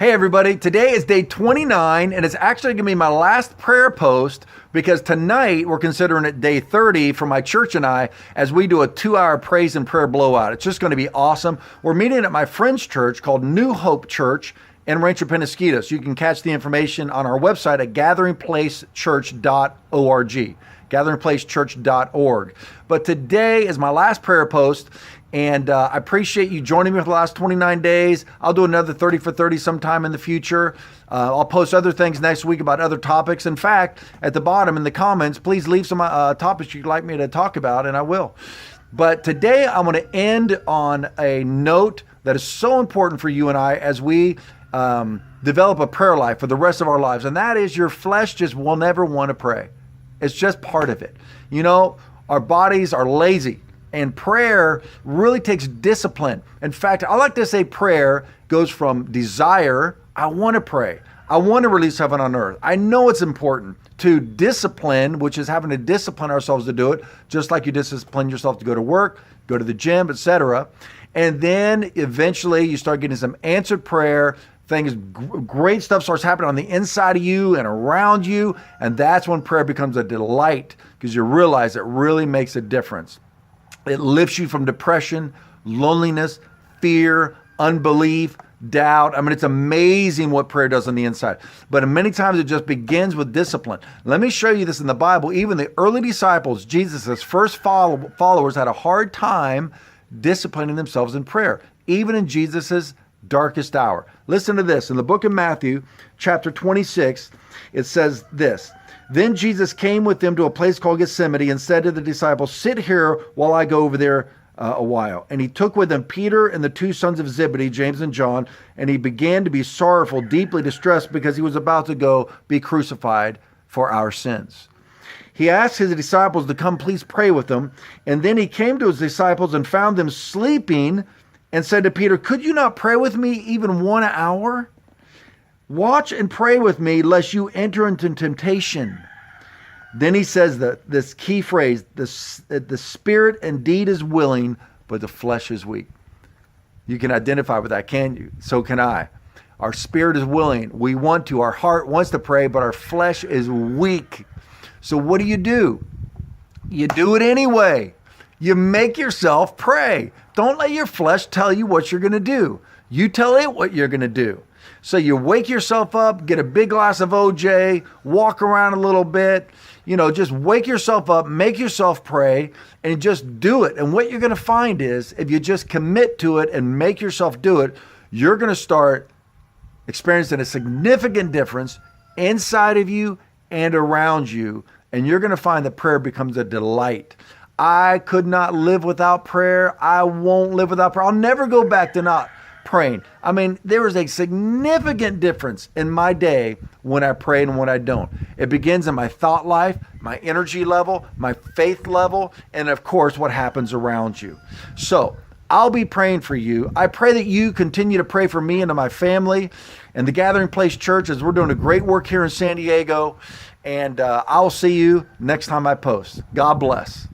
Hey everybody, today is day 29 and it's actually gonna be my last prayer post because tonight we're considering it day 30 for my church and I as we do a 2-hour praise and prayer blowout. It's just gonna be awesome. We're meeting at my friend's church called New Hope Church in Rancho Penasquitos. You can catch the information on our website at gatheringplacechurch.org, gatheringplacechurch.org. But today is my last prayer post. And I appreciate you joining me for the last 29 days. I'll do another 30 for 30 sometime in the future. I'll post other things next week about other topics. In fact, at the bottom in the comments, please leave some topics you'd like me to talk about, and I will. But today I'm going to end on a note that is so important for you and I as we develop a prayer life for the rest of our lives. And that is your flesh just will never want to pray. It's just part of it. You know, our bodies are lazy. And prayer really takes discipline. In fact, I like to say prayer goes from desire, I want to pray. I want to release heaven on earth. I know it's important, to discipline, which is having to discipline ourselves to do it, just like you discipline yourself to go to work, go to the gym, etc. And then eventually you start getting some answered prayer. Things, great stuff starts happening on the inside of you and around you. And that's when prayer becomes a delight because you realize it really makes a difference. It lifts you from depression, loneliness, fear, unbelief, doubt. I mean, it's amazing what prayer does on the inside. But many times it just begins with discipline. Let me show you this in the Bible. Even the early disciples, Jesus' first followers, had a hard time disciplining themselves in prayer, even in Jesus' darkest hour. Listen to this. In the book of Matthew, chapter 26, it says this. Then Jesus came with them to a place called Gethsemane and said to the disciples, "Sit here while I go over there a while." And he took with him Peter and the two sons of Zebedee, James and John, and he began to be sorrowful, deeply distressed, because he was about to go be crucified for our sins. He asked his disciples to come please pray with him. And then he came to his disciples and found them sleeping and said to Peter, "Could you not pray with me even 1 hour? Watch and pray with me, lest you enter into temptation." Then he says this key phrase, the spirit indeed is willing, but the flesh is weak. You can identify with that, can you? So can I. Our spirit is willing. We want to. Our heart wants to pray, but our flesh is weak. So what do? You do it anyway. You make yourself pray. Don't let your flesh tell you what you're going to do. You tell it what you're going to do. So you wake yourself up, get a big glass of OJ, walk around a little bit, just wake yourself up, make yourself pray, and just do it. And what you're going to find is if you just commit to it and make yourself do it, you're going to start experiencing a significant difference inside of you and around you. And you're going to find that prayer becomes a delight. I could not live without prayer. I won't live without prayer. I'll never go back to not praying. I mean, there is a significant difference in my day when I pray and when I don't. It begins in my thought life, my energy level, my faith level, and of course, what happens around you. So I'll be praying for you. I pray that you continue to pray for me and to my family and the Gathering Place Church as we're doing a great work here in San Diego. And I'll see you next time I post. God bless.